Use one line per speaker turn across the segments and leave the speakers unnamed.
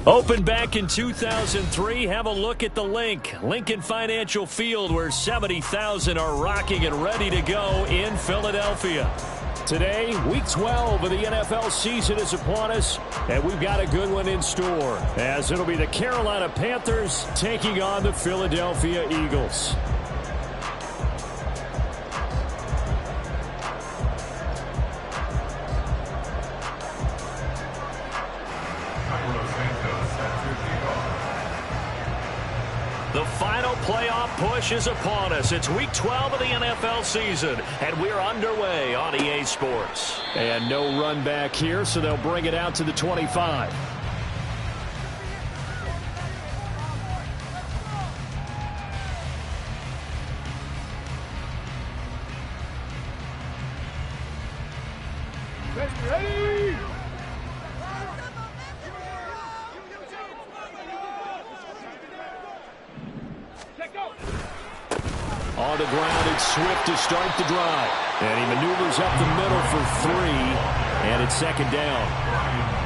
Opened back in 2003, have a look at the link. Lincoln Financial Field, where 70,000 are rocking and ready to go in Philadelphia. Today, Week 12 of the NFL season is upon us, and we've got a good one in store, as it'll be the Carolina Panthers taking on the Philadelphia Eagles. The final playoff push is upon us. It's Week 12 of the NFL season, and we're underway on EA Sports. And no run back here, so they'll bring it out to the 25.
Ready!
On the ground, it's Swift to start the drive. And he maneuvers up the middle for 3, and it's second down.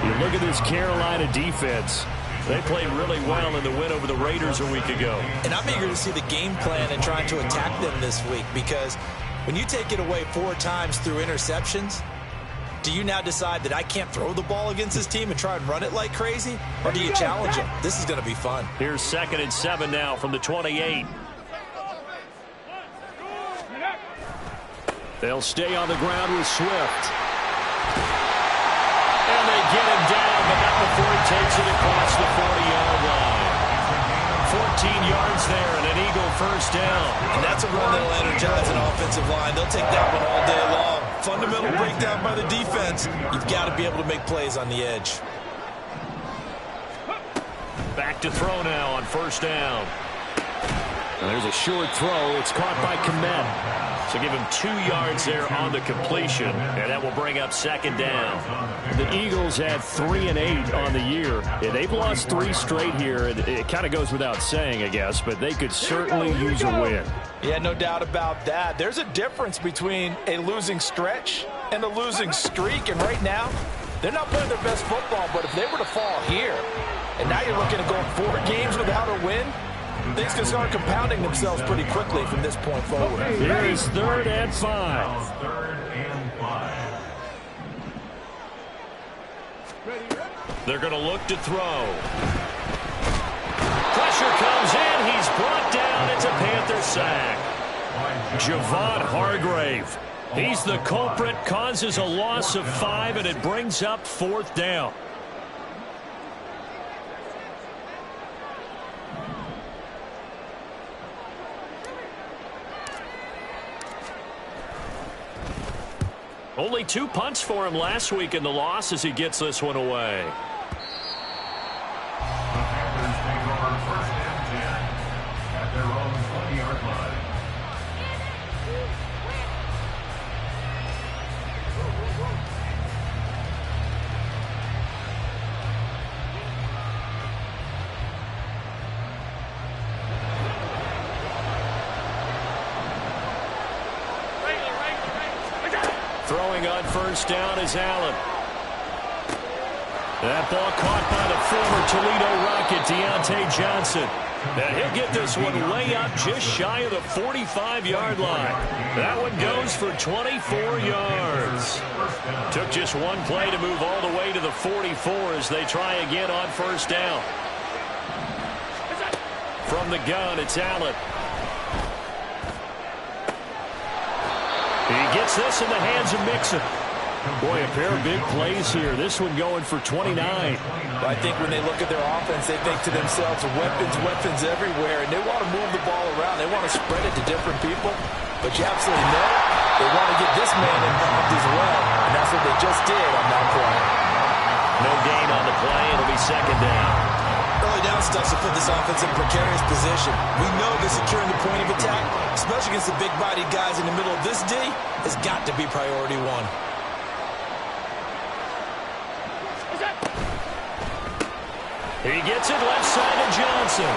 You look at this Carolina defense. They played really well in the win over the Raiders a week ago.
And I'm eager to see the game plan and trying to attack them this week, because when you take it away 4 times through interceptions, do you now decide that I can't throw the ball against this team and try and run it like crazy? Or do you challenge them? This is going to be fun.
Here's 2nd and 7 now from the 28. They'll stay on the ground with Swift. And they get him down, but not before he takes it across the 40-yard line. 14 yards there and an Eagle first down.
And that's a run that'll energize an offensive line. They'll take that one all day long. Fundamental breakdown by the defense. You've got to be able to make plays on the edge.
Back to throw now on first down. And there's a short throw. It's caught by Kmet. So give him 2 yards there on the completion, and that will bring up second down. The Eagles had 3 and 8 on the year. Yeah, they've lost 3 straight here. It kind of goes without saying, I guess, but they could certainly use a win.
Yeah, no doubt about that. There's a difference between a losing stretch and a losing streak, and right now, they're not playing their best football, but if they were to fall here, and now you're looking at going 4 games without a win, things can start compounding themselves pretty quickly from this point forward.
Here is 3rd and 5. They're going to look to throw. Pressure comes in. He's brought down. It's a Panther sack. Javon Hargrave. He's the culprit, causes a loss of 5, and it brings up 4th down. Only 2 punts for him last week in the loss as he gets this one away. Throwing on first down is Allen. That ball caught by the former Toledo Rocket, Deontay Johnson. And he'll get this one way up just shy of the 45-yard line. That one goes for 24 yards. Took just one play to move all the way to the 44 as they try again on first down. From the gun, it's Allen. He gets this in the hands of Mixon. Boy, a pair of big plays here. This one going for 29.
I think when they look at their offense, they think to themselves, weapons everywhere, and they want to move the ball around. They want to spread it to different people. But you absolutely know they want to get this man involved as well, and that's what they just did on that play.
No gain on the play. It'll be second down.
Early down stuff to put this offense in a precarious position. We know that securing the point of attack, especially against the big-bodied guys in the middle of this D, has got to be priority 1.
He gets it left side to Johnson.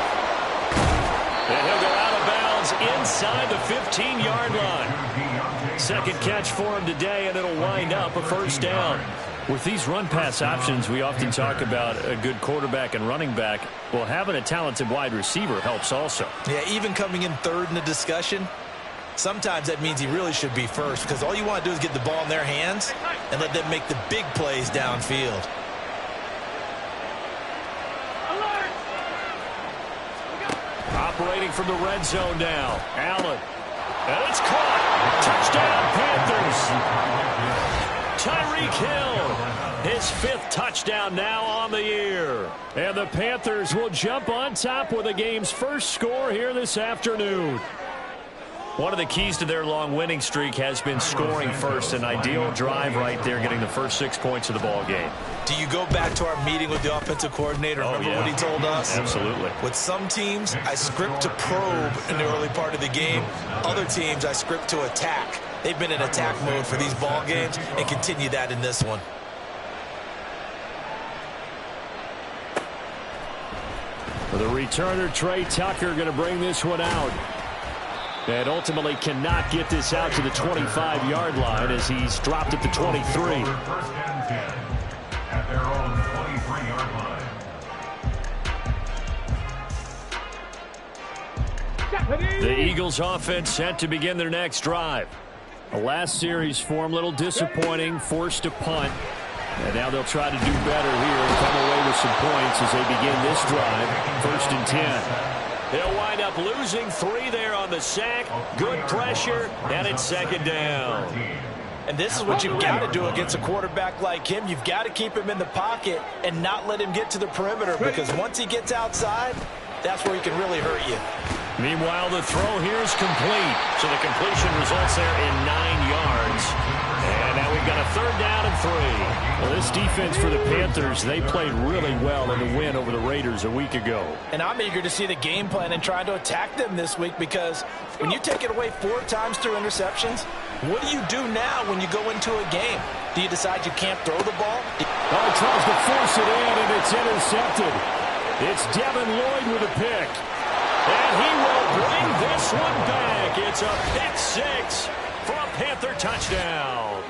And he'll go out of bounds inside the 15-yard line. Second catch for him today, and it'll wind up a first down. With these run-pass options, we often talk about a good quarterback and running back. Well, having a talented wide receiver helps also.
Yeah, even coming in third in the discussion, sometimes that means he really should be first, because all you want to do is get the ball in their hands and let them make the big plays downfield.
Operating from the red zone now. Allen. And it's caught. Touchdown, Panthers. Tyreek Hill. His 5th touchdown now on the year. And the Panthers will jump on top with the game's first score here this afternoon. One of the keys to their long winning streak has been scoring first. An ideal drive right there, getting the first 6 points of the ball game.
Do you go back to our meeting with the offensive coordinator? Remember what he told us?
Absolutely.
With some teams, I script to probe in the early part of the game. Other teams, I script to attack. They've been in attack mode for these ball games and continue that in this one.
For the returner, Trey Tucker, going to bring this one out. And ultimately cannot get this out to the 25-yard line as he's dropped at the 23.
At their own 23-yard line.
The Eagles offense set to begin their next drive. The last series for them, a little disappointing, forced to punt. And now they'll try to do better here and come away with some points as they begin this drive. 1st and 10. They'll wind up losing 3 there on the sack. Good pressure, and it's 2nd down.
And this is what you've got to do against a quarterback like him. You've got to keep him in the pocket and not let him get to the perimeter, because once he gets outside, that's where he can really hurt you.
Meanwhile, the throw here is complete. So the completion results there in 9 yards. And now we've got a 3rd down and 3. Well, this defense for the Panthers, they played really well in the win over the Raiders a week ago.
And I'm eager to see the game plan and trying to attack them this week, because when you take it away 4 times through interceptions, what do you do now when you go into a game? Do you decide you can't throw the ball?
Oh, he tries to force it in, and it's intercepted. It's Devin Lloyd with a pick. And he will bring this one back. It's a pick 6 for a Panther touchdown.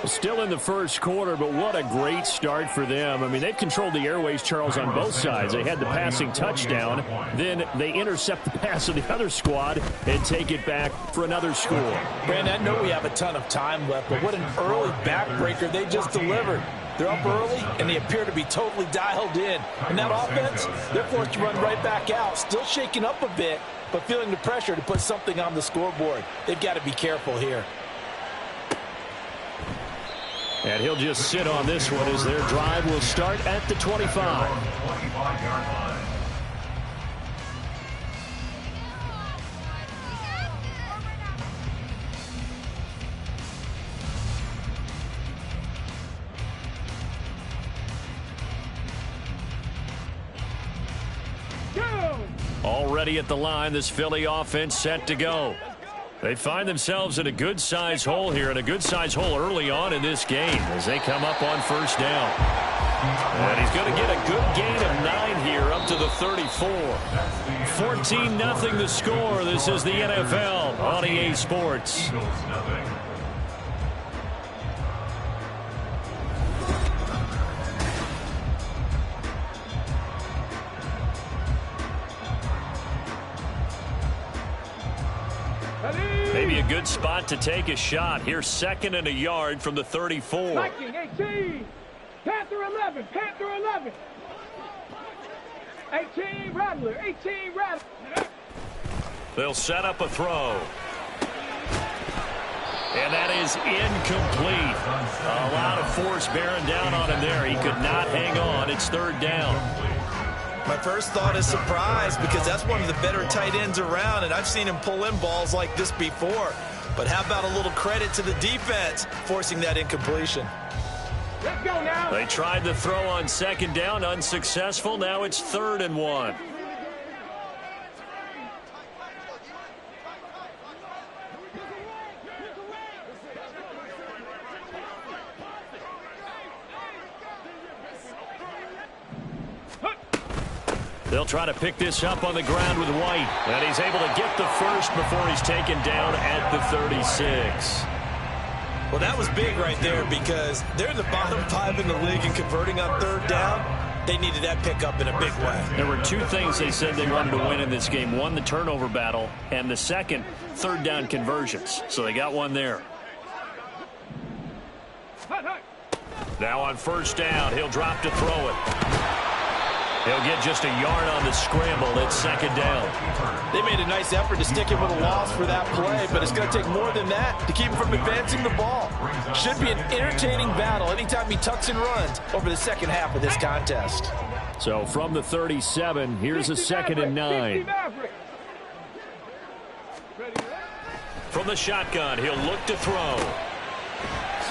Still in the first quarter, but what a great start for them. I mean, they've controlled the airways, Charles, on both sides. They had the passing touchdown. Then they intercept the pass of the other squad and take it back for another score.
Brandon, I know we have a ton of time left, but what an early backbreaker they just delivered. They're up early, and they appear to be totally dialed in. And that offense, they're forced to run right back out, still shaking up a bit, but feeling the pressure to put something on the scoreboard. They've got to be careful here.
And he'll just sit on this one as their drive will start at the 25.
25-yard line.
Already at the line, this Philly offense set to go. They find themselves in a good-sized hole here, and a good-sized hole early on in this game as they come up on 1st down. And he's going to get a good gain of 9 here up to the 34. 14-0 the score. This is the NFL on EA Sports. Maybe a good spot to take a shot. Here's 2nd and a yard from the 34.
Viking 18, Panther 11, Panther 11. 18 Rattler, 18 Rattler.
They'll set up a throw. And that is incomplete. A lot of force bearing down on him there. He could not hang on. It's 3rd down.
My first thought is surprise, because that's one of the better tight ends around, and I've seen him pull in balls like this before. But how about a little credit to the defense forcing that incompletion?
Let's go now.
They tried the throw on 2nd down, unsuccessful. Now it's 3rd and 1. They'll try to pick this up on the ground with White. And he's able to get the first before he's taken down at the 36.
Well, that was big right there because they're in the bottom 5 in the league in converting on third down. They needed that pickup in a big way.
There were two things they said they wanted to win in this game. One, the turnover battle, and the second, third down conversions. So they got one there. Now on first down, he'll drop to throw it. He'll get just a yard on the scramble. It's second down.
They made a nice effort to stick him with a loss for that play, but it's going to take more than that to keep him from advancing the ball. Should be an entertaining battle anytime he tucks and runs over the second half of this contest.
So from the 37, here's a 2nd and 9. From the shotgun, he'll look to throw.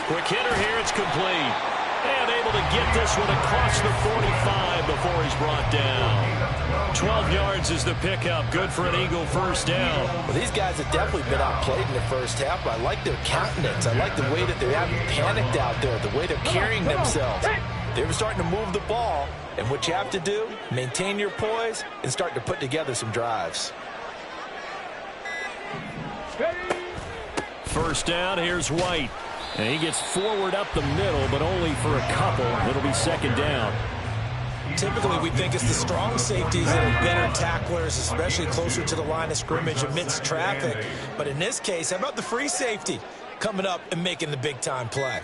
Quick hitter here, it's complete. And able to get this one across the 45 before he's brought down. 12 yards is the pickup. Good for an Eagle first down.
Well, these guys have definitely been outplayed in the first half. I like their countenance. I like the way that they haven't panicked out there, the way they're carrying themselves. They're starting to move the ball. And what you have to do, maintain your poise and start to put together some drives.
First down, here's White. And he gets forward up the middle, but only for a couple. It'll be second down.
Typically, we think it's the strong safeties that are better tacklers, especially closer to the line of scrimmage amidst traffic. But in this case, how about the free safety coming up and making the big-time play?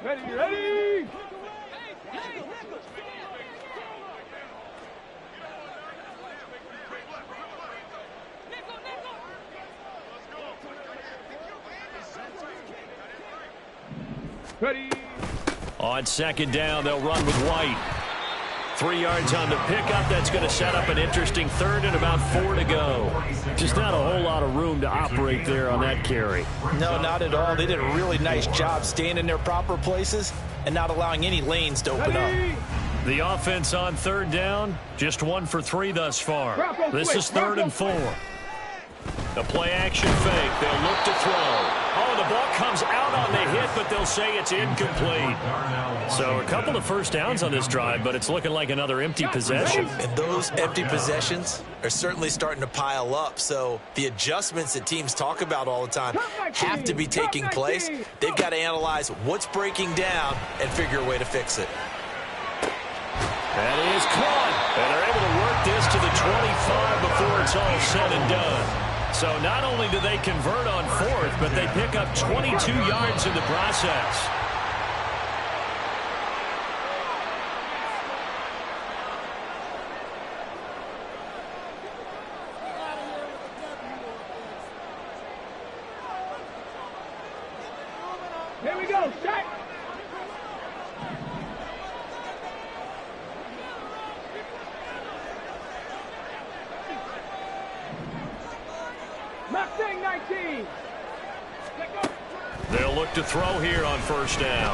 Ready! Ready!
On second down, they'll run with White. 3 yards on the pickup. That's going to set up an interesting third and about 4 to go. Just not a whole lot of room to operate there on that carry.
No, not at all. They did a really nice job staying in their proper places and not allowing any lanes to open up.
The offense on third down, just 1 for 3 thus far. This is 3rd and 4. The play action fake. They'll look to throw. Oh, the ball comes out on the hit, but they'll say it's incomplete. So a couple of first downs on this drive, but it's looking like another empty possession.
And those empty possessions are certainly starting to pile up. So the adjustments that teams talk about all the time have to be taking place. They've got to analyze what's breaking down and figure a way to fix it.
That is caught. And they're able to work this to the 25 before it's all said and done. So not only do they convert on 4th, but they pick up 22 yards in the process.
Here we go, set! Mustang 19!
They'll look to throw here on first down.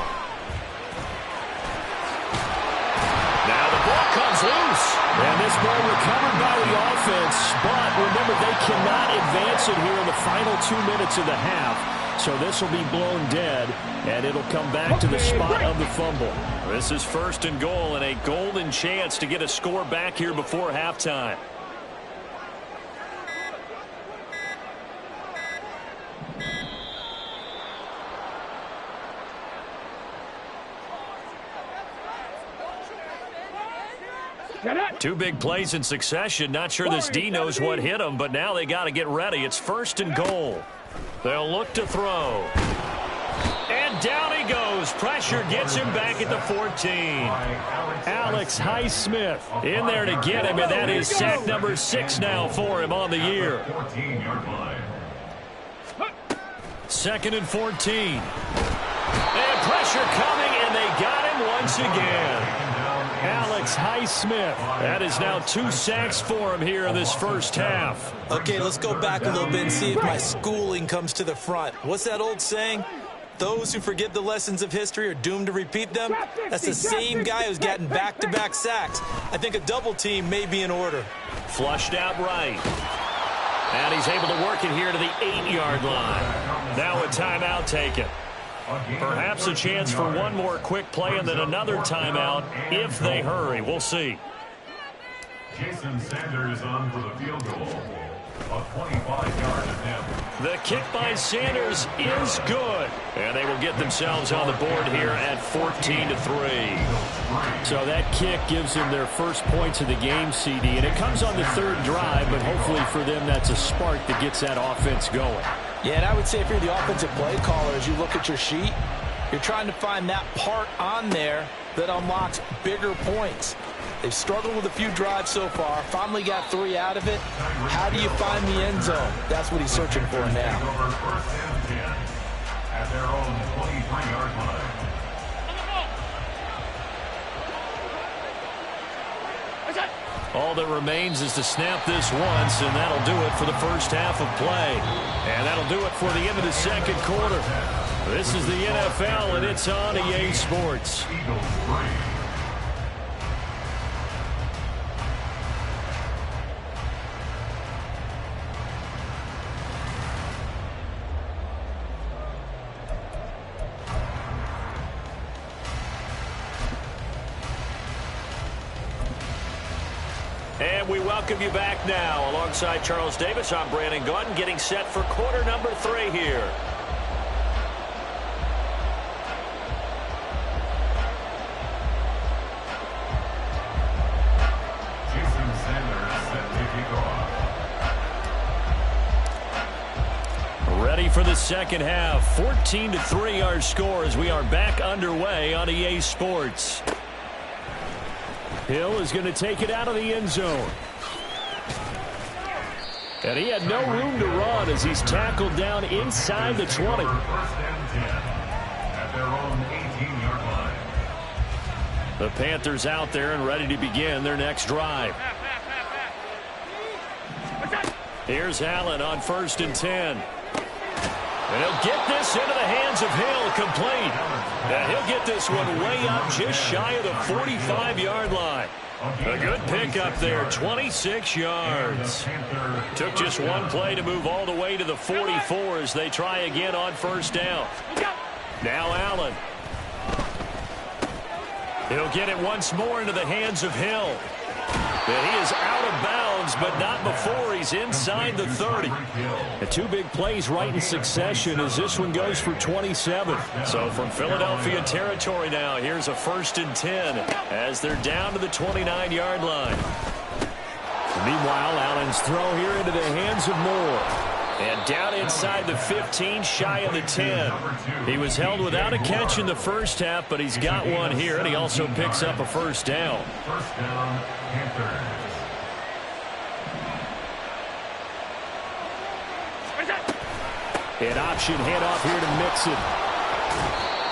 Now the ball comes loose. And this ball recovered by the offense. But remember, they cannot advance it here in the final 2 minutes of the half. So this will be blown dead, and it'll come back to the spot of the fumble. This is 1st and goal, and a golden chance to get a score back here before halftime. Two big plays in succession. Not sure this D knows what hit him, but now they got to get ready. It's 1st and goal. They'll look to throw. And down he goes. Pressure gets him back at the 14. Alex Highsmith in there to get him, and that is sack number 6 now for him on the year. 2nd and 14. And pressure coming, and they got him once again. Alex Highsmith. That is now 2 sacks for him here in this first half.
Okay, let's go back a little bit and see if my schooling comes to the front. What's that old saying? Those who forget the lessons of history are doomed to repeat them. That's the same guy who's gotten back-to-back sacks. I think a double team may be in order.
Flushed out right. And he's able to work it here to the 8-yard line. Now a timeout taken. Perhaps a chance for one more quick play and then another timeout if they hurry. We'll see.
Jason Sanders on for the field goal. A 25-yard attempt.
The kick by Sanders is good. And they will get themselves on the board here at 14-3.
So that kick gives them their first points of the game, CD. And it comes on the third drive, but hopefully for them that's a spark that gets that offense going.
Yeah, and I would say if you're the offensive play caller, as you look at your sheet, you're trying to find that part on there that unlocks bigger points. They've struggled with a few drives so far, finally got 3 out of it. How do you find the end zone? That's what he's searching for now.
First and 10 at their own 23-yard line.
All that remains is to snap this once, and that'll do it for the first half of play. And that'll do it for the end of the second quarter. This is the NFL, and it's on EA Sports.
Eagles 3.
And we welcome you back now. Alongside Charles Davis, I'm Brandon Gunn, getting set for quarter number 3 here.
Jason Sanders set to kick off.
Ready for the second half. 14-3 our score as we are back underway on EA Sports. Hill is going to take it out of the end zone. And he had no room to run as he's tackled down inside the 20.
First and 10 at their own 18-yard line.
The Panthers out there and ready to begin their next drive. Here's Allen on 1st and 10. And he'll get this into the hands of Hill, complete. And he'll get this one way up just shy of the 45-yard line. A good pickup there, 26 yards. Took just one play to move all the way to the 44 as they try again on 1st down. Now Allen. He'll get it once more into the hands of Hill. And he is out of bounds, but not before he's inside the 30.
The 2 big plays right in succession as this one goes for 27.
So from Philadelphia territory now, here's a 1st and 10 as they're down to the 29-yard line.
Meanwhile, Allen's throw here into the hands of Moore.
And down inside the 15, shy of the 10. He was held without a catch in the first half, but he's got one here, and he also picks up a 1st down.
First down, Panthers.
An option handoff here to Mixon.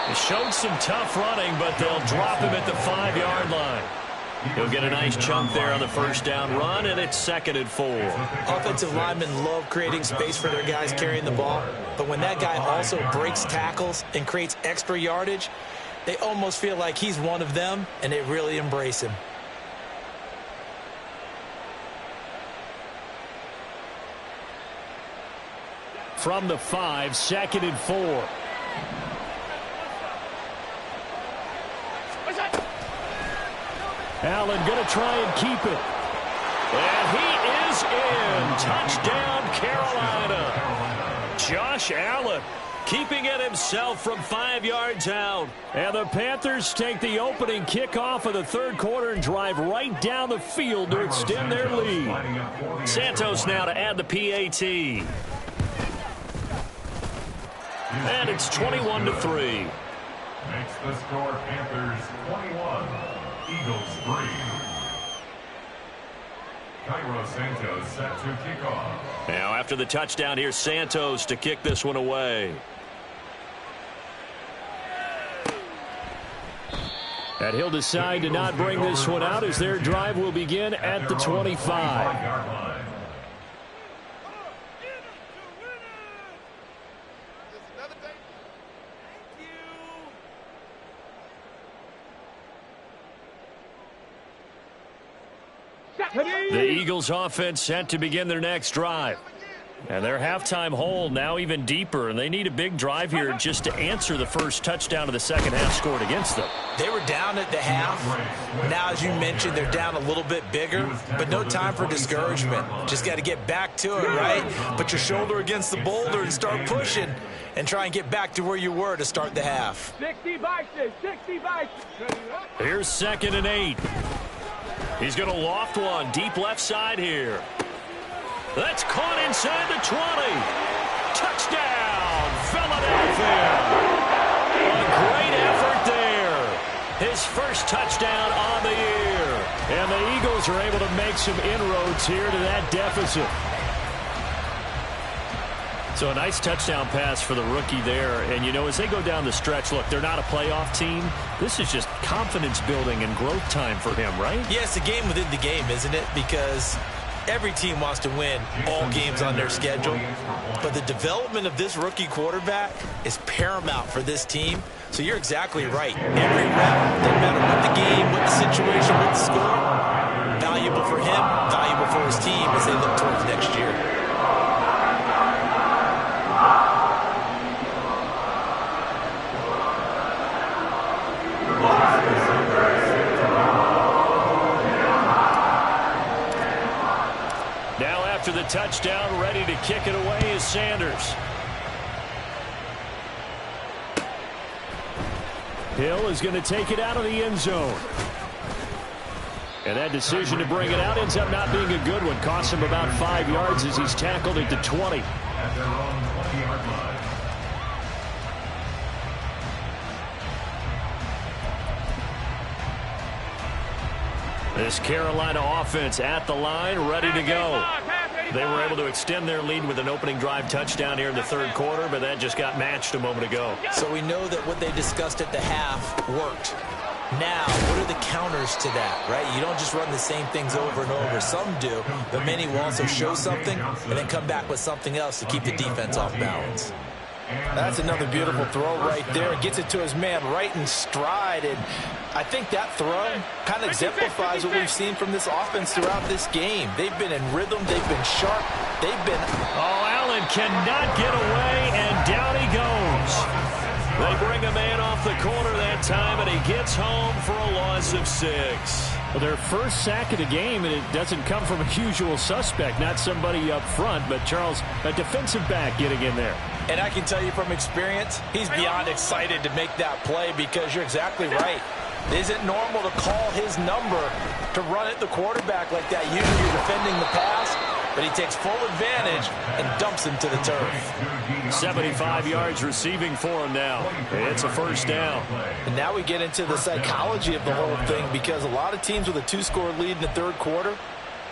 He showed some tough running, but they'll drop him at the 5-yard line. He'll get a nice chunk there on the 1st down run, and it's 2nd and 4.
Offensive linemen love creating space for their guys carrying the ball, but when that guy also breaks tackles and creates extra yardage, they almost feel like he's one of them, and they really embrace him.
From the 5, 2nd and 4. Allen going to try and keep it.
And he is in. Touchdown, Carolina. Josh Allen keeping it himself from 5 yards out.
And the Panthers take the opening kickoff of the 3rd quarter and drive right down the field to extend their lead.
Santos now to add the PAT. And it's 21-3.
Makes the score Panthers 21, Eagles 3. Cairo Santos set to kick off.
Now after the touchdown, here's Santos to kick this one away.
And he'll decide to not bring this one out as their drive will begin at the 25.
The Eagles offense set to begin their next drive.
And their halftime hole now even deeper, and they need a big drive here just to answer the first touchdown of the second half scored against them.
They were down at the half. Now, as you mentioned, they're down a little bit bigger, but no time for discouragement. Just got to get back to it, right? Put your shoulder against the boulder and start pushing and try and get back to where you were to start the half.
60 Vices, 60 Vices.
Here's 2nd and 8. He's going to loft one deep left side here. That's caught inside the 20. Touchdown, Philadelphia. A great effort there. His first touchdown on the year. And the Eagles are able to make some inroads here to that deficit. So a nice touchdown pass for the rookie there. And, you know, as they go down the stretch, look, they're not a playoff team. This is just confidence building and growth time for him, right?
Yeah, it's a game within the game, isn't it? Because every team wants to win all games on their schedule. But the development of this rookie quarterback is paramount for this team. So you're exactly right. Every rep, no matter what the game, what the situation, what the score, valuable for him, valuable for his team as they look towards next year.
Now after the touchdown, ready to kick it away is Sanders. Hill is going to take it out of the end zone. And that decision to bring it out ends up not being a good one. Costs him about 5 yards as he's tackled at the 20.
At their own 20-yard line.
This Carolina offense at the line, ready to go. They were able to extend their lead with an opening drive touchdown here in the third quarter, but that just got matched a moment ago.
So we know that what they discussed at the half worked. Now, what are the counters to that, right? You don't just run the same things over and over. Some do, but many will also show something and then come back with something else to keep the defense off balance.
That's another beautiful throw right there. Gets it to his man right in stride. And I think that throw kind of exemplifies what we've seen from this offense throughout this game. They've been in rhythm. They've been sharp. They've been...
Oh, Allen cannot get away, and down he goes. They bring a man off the corner that time, and he gets home for a loss of 6. Well, their first sack of the game, and it doesn't come from a usual suspect, not somebody up front, but Charles, a defensive back getting in there.
And I can tell you from experience, he's beyond excited to make that play because you're exactly right. It isn't normal to call his number to run at the quarterback like that. Usually you're defending the pass, but he takes full advantage and dumps him to the turf.
75 yards receiving for him now. It's a first down.
And now we get into the psychology of the whole thing because a lot of teams with a 2-score lead in the third quarter,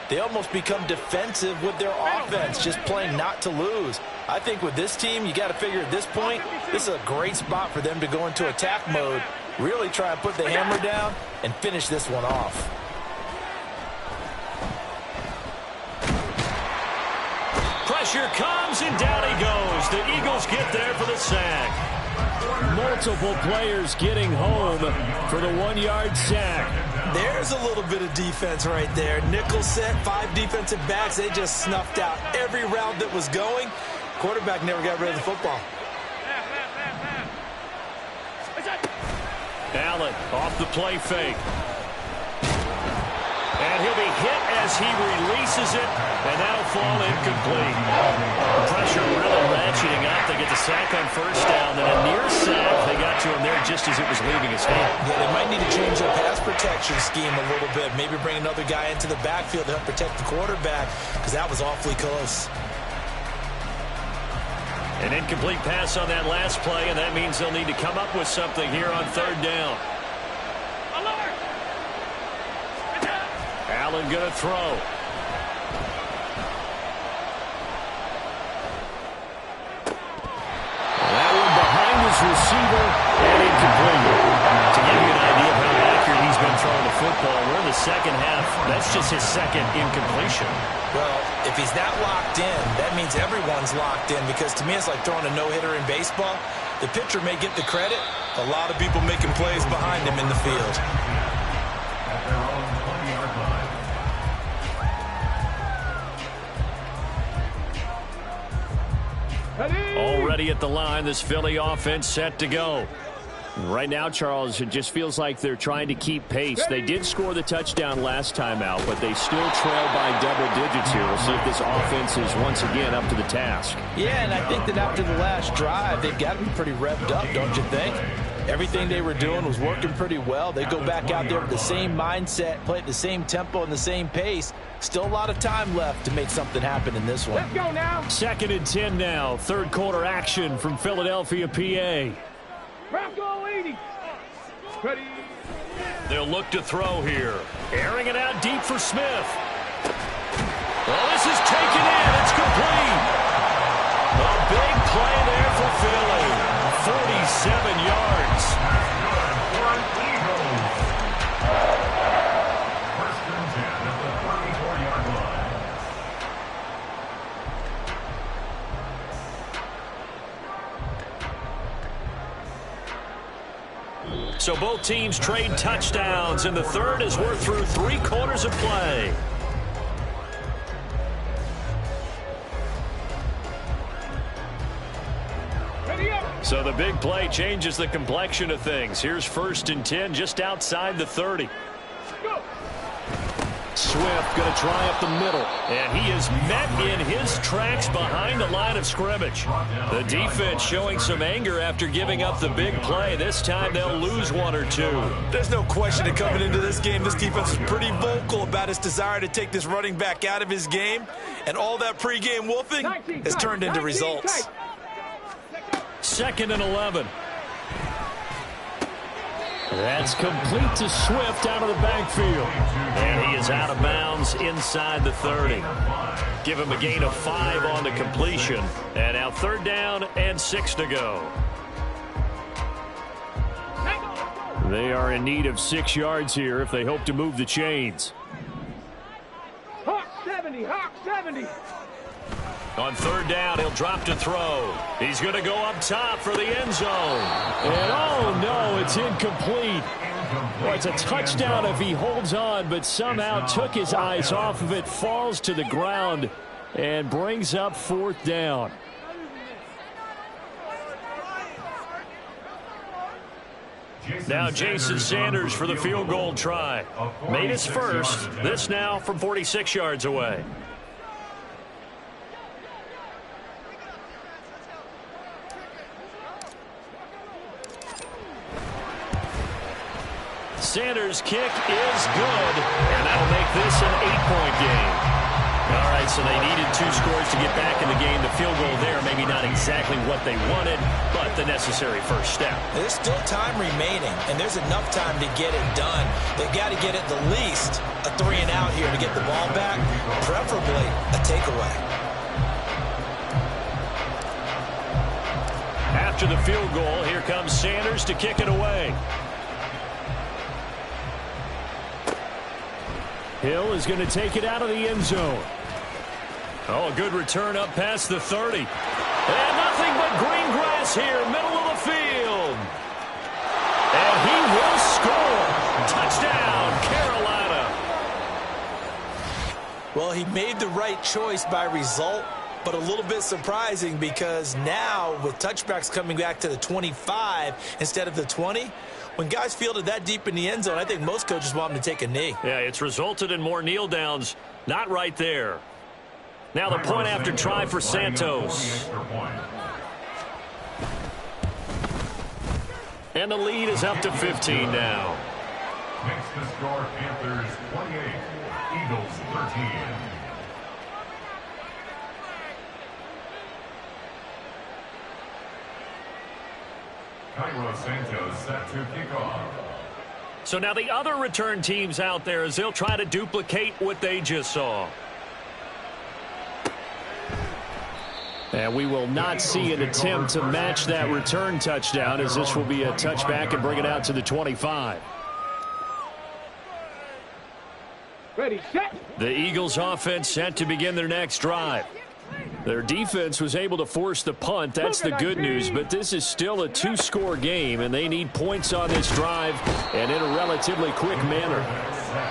they almost become defensive with their offense, just playing not to lose. I think with this team, you got to figure at this point, this is a great spot for them to go into attack mode, really try and put the hammer down and finish this one off.
Pressure comes, and down he goes. The Eagles get there for the sack. Multiple players getting home for the 1-yard sack.
There's a little bit of defense right there. Nickel set, 5 defensive backs. They just snuffed out every route that was going. Quarterback never got rid of the football.
Allen off the play fake. And he'll be hit as he releases it, and that'll fall incomplete. Pressure really ratcheting up. They get the sack on first down, then a near sack. They got to him there just as it was leaving his hand.
Yeah, they might need to change their pass protection scheme a little bit. Maybe bring another guy into the backfield to help protect the quarterback, because that was awfully close.
An incomplete pass on that last play, and that means they'll need to come up with something here on third down. Allen going to throw. That one behind his receiver and incomplete. To give you an idea of how accurate he's been throwing the football, we're in the second half. That's just his second incompletion.
Well, if he's that locked in, that means everyone's locked in, because to me it's like throwing a no-hitter in baseball. The pitcher may get the credit. A lot of people making plays behind him in the field.
At their own 20-yard line.
ready at the line. This Philly offense set to go.
Right now, Charles, it just feels like they're trying to keep pace. They did score the touchdown last time out, but they still trail by double digits here. We'll see if this offense is once again up to the task.
Yeah, and I think that after the last drive, they've got to be pretty revved up, don't you think? Everything they were doing was working pretty well. They go back out there with the same mindset, play at the same tempo and the same pace. Still a lot of time left to make something happen in this one.
Let's go now.
2nd and 10 now. Third quarter action from Philadelphia, PA.
Bronco 80. Ready.
They'll look to throw here. Airing it out deep for Smith. Well, this is taken in. It's complete. A big play there for Philly. 47 yards.
First and 10 at the 34-yard line.
So both teams trade touchdowns, and the third as we're through 3 quarters of play. So the big play changes the complexion of things. Here's 1st and 10 just outside the 30.
Go.
Swift going to try up the middle, and he is met in his tracks behind the line of scrimmage. The defense showing some anger after giving up the big play. This time they'll lose 1 or 2.
There's no question that coming into this game, this defense is pretty vocal about its desire to take this running back out of his game, and all that pregame wolfing has turned into results.
2nd and 11. That's complete to Swift out of the backfield. And he is out of bounds inside the 30. Give him a gain of 5 on the completion. And now 3rd down and 6 to go. They are in need of 6 yards here if they hope to move the chains.
Hawk 70. Hawk 70.
On 3rd down, he'll drop to throw. He's going to go up top for the end zone. And oh no, it's incomplete. Well, it's a touchdown if he holds on, but somehow took his eyes off of it, falls to the ground, and brings up 4th down. Now Jason Sanders for the field goal try. Made his first. This now from 46 yards away. Sanders' kick is good, and that'll make this an 8-point game. All right, so they needed 2 scores to get back in the game. The field goal there, maybe not exactly what they wanted, but the necessary first step.
There's still time remaining, and there's enough time to get it done. They've got to get at the least a 3 and out here to get the ball back, preferably a takeaway.
After the field goal, here comes Sanders to kick it away. Hill is going to take it out of the end zone. Oh, a good return up past the 30. And nothing but green grass here, middle of the field. And he will score. Touchdown, Carolina.
Well, he made the right choice by result, but a little bit surprising because now with touchbacks coming back to the 25 instead of the 20, when guys fielded that deep in the end zone, I think most coaches want them to take a knee.
Yeah, it's resulted in more kneel downs. Not right there. Now the point after try for Santos. And the lead is up to 15 now.
Makes the score Panthers 28, Eagles 13. Cairo Santos set to kick off.
So now the other return teams out there as they'll try to duplicate what they just saw.
And we will not see an attempt to match that return touchdown, as this will be a touchback and bring it out to the 25.
Ready, set.
The Eagles offense set to begin their next drive. Their defense was able to force the punt. That's the good news, but this is still a two-score game, and they need points on this drive and in a relatively quick manner.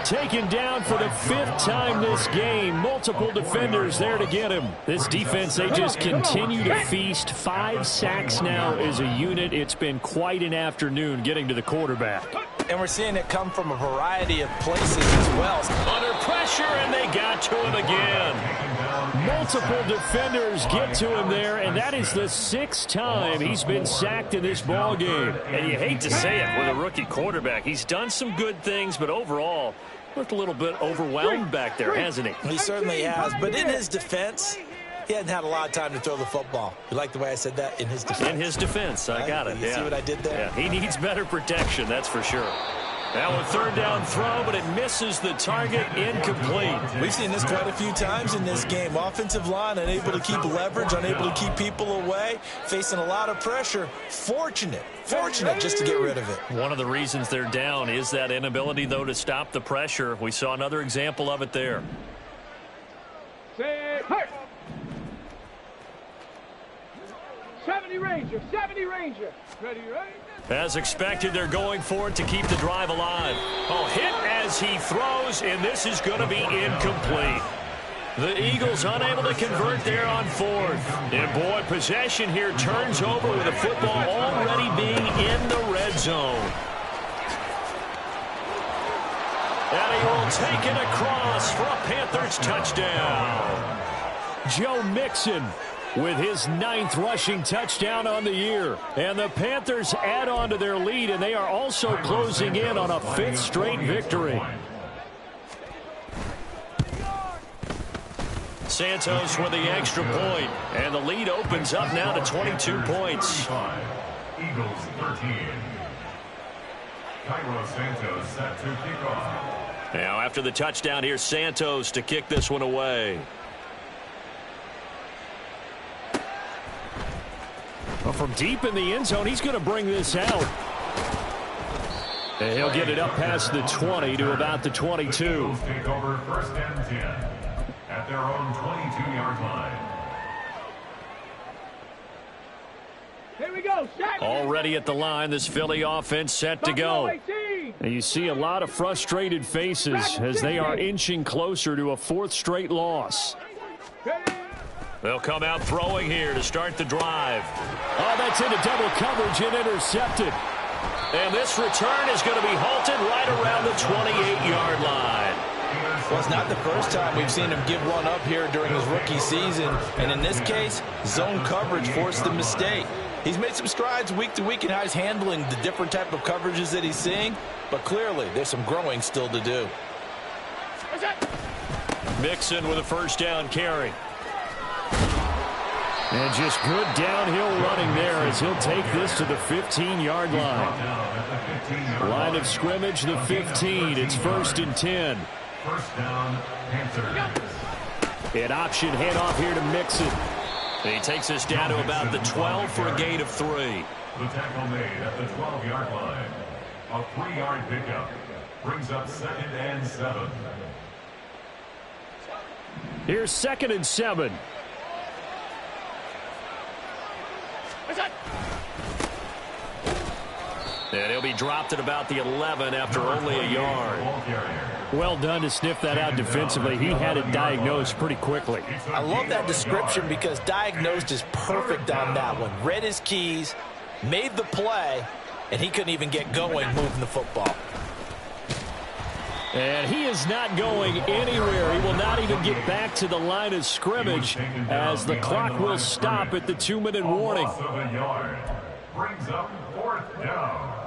Taken down for the 5th time this game. Multiple defenders there to get him. This defense, they just continue to feast. 5 sacks now as a unit. It's been quite an afternoon getting to the quarterback.
And we're seeing it come from a variety of places as well.
Under pressure, and they got to him again. Multiple defenders get to him there, and that is the 6th time he's been sacked in this ball game.
And you hate to say it with a rookie quarterback. He's done some good things, but overall, looked a little bit overwhelmed back there, hasn't he?
He certainly has, but in his defense, he hadn't had a lot of time to throw the football. You like the way I said that? In his defense.
In his defense, I got it.
You see what I did there?
Yeah, he needs better protection, that's for sure. Now a 3rd down throw, but it misses the target, incomplete.
We've seen this quite a few times in this game. Offensive line unable to keep leverage, unable to keep people away, facing a lot of pressure. Fortunate just to get rid of it.
One of the reasons they're down is that inability, though, to stop the pressure. We saw another example of it there.
70 Ranger, 70 Ranger. Ready, right?
As expected, they're going for it to keep the drive alive. Oh, hit as he throws, and this is going to be incomplete. The Eagles unable to convert there on 4th. And, boy, possession here turns over with the football already being in the red zone. And he will take it across for a Panthers touchdown.
Joe Mixon with his 9th rushing touchdown on the year. And the Panthers add on to their lead, and they are also closing in on a 5th straight victory.
Santos with the extra point, and the lead opens up now to 22 points.
Eagles 13. Cairo Santos set to kick off.
Now after the touchdown, here's Santos to kick this one away.
Well, from deep in the end zone, he's going to bring this out. And he'll get it up past the 20 to about the 22.
Eagles take over 1st and 10 at their own 22-yard line.
Here we go.
Already at the line, this Philly offense set to go.
And you see a lot of frustrated faces as they are inching closer to a 4th straight loss.
They'll come out throwing here to start the drive.
Oh, that's into double coverage and intercepted.
And this return is going to be halted right around the 28-yard line.
Well, it's not the first time we've seen him give one up here during his rookie season. And in this case, zone coverage forced the mistake. He's made some strides week to week in how he's handling the different type of coverages that he's seeing. But clearly, there's some growing still to do.
Mixon with a 1st down carry.
And just good downhill running there as he'll take this to the 15-yard line. Line of scrimmage, the 15. It's 1st and 10.
1st down, Panthers.
An option handoff here to Mixon.
He takes us down to about the 12 for a gain of 3.
The tackle made at the 12-yard line. A 3-yard pickup brings up 2nd and 7.
Here's 2nd and 7.
And he'll be dropped at about the 11 after only a yard.
Well done to sniff that out defensively. He had it diagnosed pretty quickly.
I love that description because diagnosed is perfect on that one. Read his keys, made the play, and he couldn't even get going moving the football.
And he is not going anywhere. He will not even get back to the line of scrimmage as the clock will stop at the 2-minute warning.
Brings up 4th down.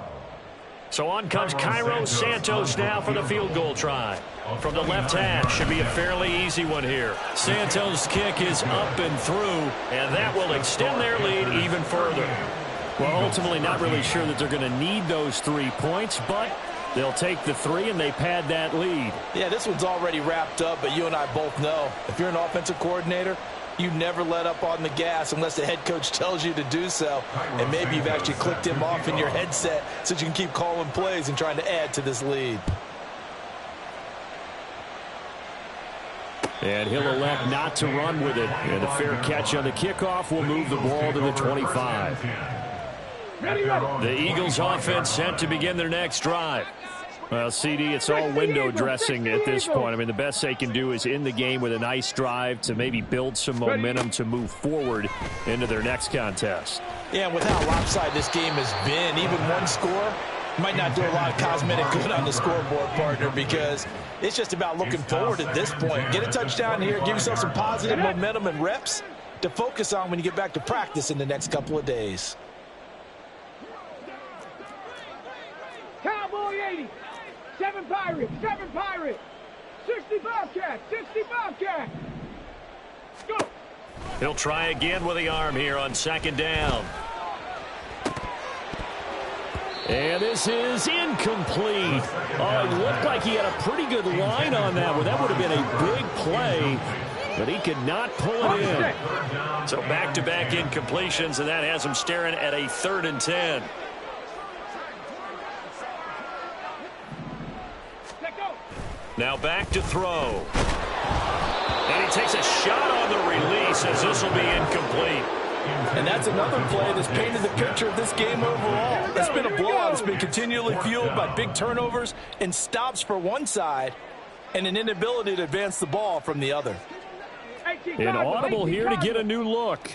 So on comes Cairo Santos now for the field goal try. From the left hash, should be a fairly easy one here. Santos' kick is up and through, and that will extend their lead even further.
Well, ultimately not really sure that they're going to need those 3 points, but they'll take the 3 and they pad that lead.
Yeah, this one's already wrapped up, but you and I both know if you're an offensive coordinator, you never let up on the gas unless the head coach tells you to do so. And maybe you've actually clicked him off in your headset so you can keep calling plays and trying to add to this lead.
And he'll elect not to run with it. And a fair catch on the kickoff will move the ball to the 25. The Eagles offense set to begin their next drive. Well, CD, it's all window dressing at this point. I mean, the best they can do is in the game with a nice drive to maybe build some momentum to move forward into their next contest.
Yeah, and with how lopsided this game has been, even one score might not do a lot of cosmetic good on the scoreboard, partner, because it's just about looking forward at this point. Get a touchdown here, give yourself some positive momentum and reps to focus on when you get back to practice in the next couple of days.
Cowboy 80. 7 Pirates, 7 Pirates. 60 Bobcats, 60 Bobcats. Go.
He'll try again with the arm here on second down.
And this is incomplete. Oh, it looked like he had a pretty good line on that one. That would have been a big play, but he could not pull it in.
So back-to-back incompletions, and that has him staring at a 3rd and 10. Now back to throw. And he takes a shot on the release as this will be incomplete.
And that's another play that's painted the picture of this game overall. It's been a blowout. It's been continually fueled by big turnovers and stops for one side and an inability to advance the ball from the other.
An audible here to get a new look.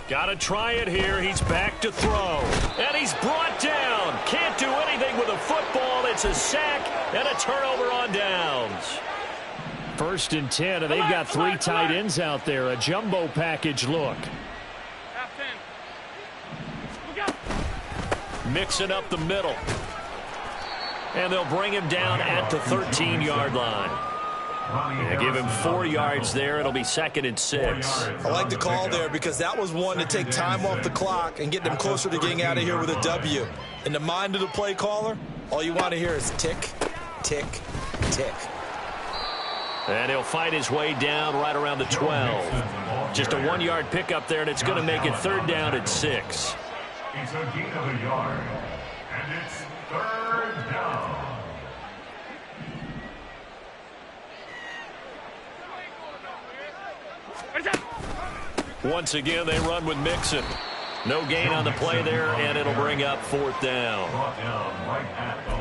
Got to try it here. He's back to throw. And he's brought down. Can't do anything with a football. It's a sack and a turnover on downs.
1st and 10, and they've got 3 tight ends out there. A jumbo package look.
Mixing up the middle. And they'll bring him down at the 13-yard line. Yeah, give him 4 yards there. It'll be 2nd and 6.
I like the call there because that was one to take time off the clock and get them closer to getting out of here with a W. In the mind of the play caller, all you want to hear is tick, tick, tick.
And he'll fight his way down right around the 12. Just a 1-yard pickup there, and it's going to make it 3rd down at 6.
It's a gain of a yard, and it's 3rd down.
Once again, they run with Mixon. No gain on the play there, and it'll bring up 4th down.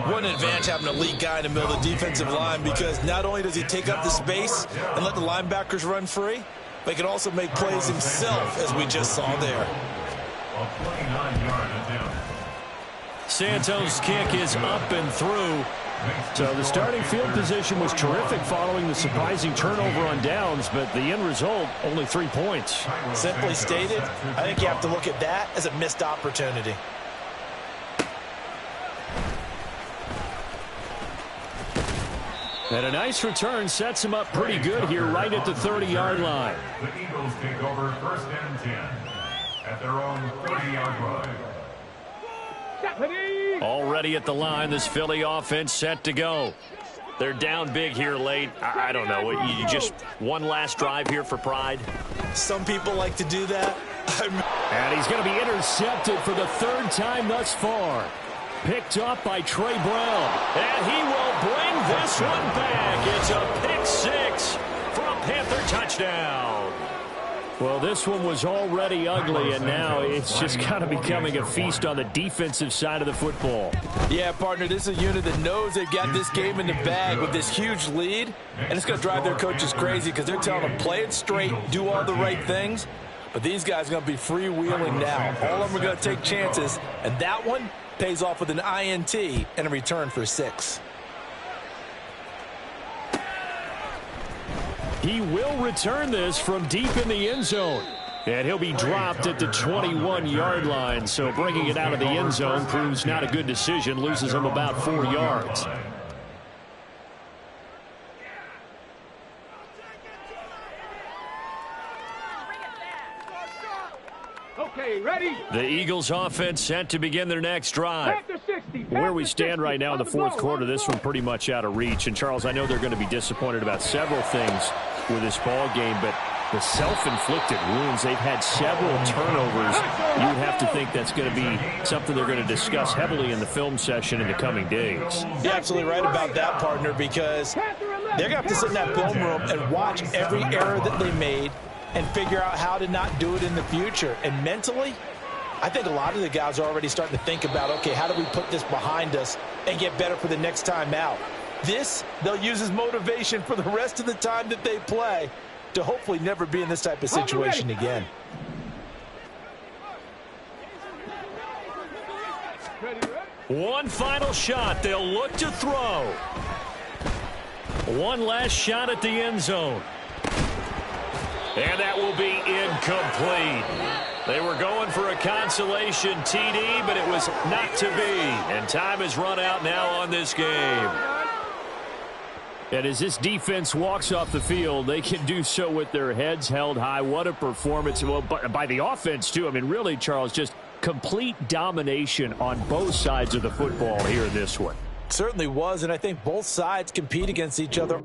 What an advantage having a lead guy in the middle of the defensive line, because not only does he take up the space and let the linebackers run free, but he can also make plays himself, as we just saw there.
Santos' kick is up and through.
So the starting field position was terrific following the surprising turnover on downs, but the end result, only 3 points.
Simply stated, I think you have to look at that as a missed opportunity.
And a nice return sets him up pretty good here right at the 30-yard line.
The Eagles take over 1st and 10 at their own 30-yard line.
Already at the line, this Philly offense set to go. They're down big here late. I don't know. You just one last drive here for pride?
Some people like to do that.
And he's going to be intercepted for the 3rd time thus far. Picked up by Trey Brown.
And he will bring this one back. It's a pick 6 for a Panther touchdown.
Well, this one was already ugly, and now it's just kind of becoming a feast on the defensive side of the football.
Yeah, partner, this is a unit that knows they've got this game in the bag with this huge lead, and it's going to drive their coaches crazy because they're telling them play it straight, do all the right things, but these guys are going to be freewheeling now. All of them are going to take chances, and that one pays off with an INT and a return for 6.
He will return this from deep in the end zone. And he'll be dropped at the 21-yard line. So bringing it out of the end zone proves not a good decision. Loses him about 4 yards.
Okay, ready?
The Eagles offense set to begin their next drive.
Where we stand right now in the 4th quarter, this one pretty much out of reach. And, Charles, I know they're going to be disappointed about several things with this ball game, but
The self-inflicted wounds, they've had several turnovers. You would have to think that's going to be something they're going to discuss heavily in the film session in the coming days.
You're absolutely right about that, partner, because they're going to have to sit in that film room and watch every error that they made and figure out how to not do it in the future. And mentally, I think a lot of the guys are already starting to think about, okay, how do we put this behind us and get better for the next time out? This, they'll use as motivation for the rest of the time that they play to hopefully never be in this type of situation again.
One final shot. They'll look to throw. One last shot at the end zone.
And that will be incomplete. They were going for a consolation TD, but it was not to be. And time has run out now on this game.
And as this defense walks off the field, they can do so with their heads held high. What a performance. Well, by the offense, too. I mean, really, Charles, just complete domination on both sides of the football here in this one.
Certainly was, and I think both sides compete against each other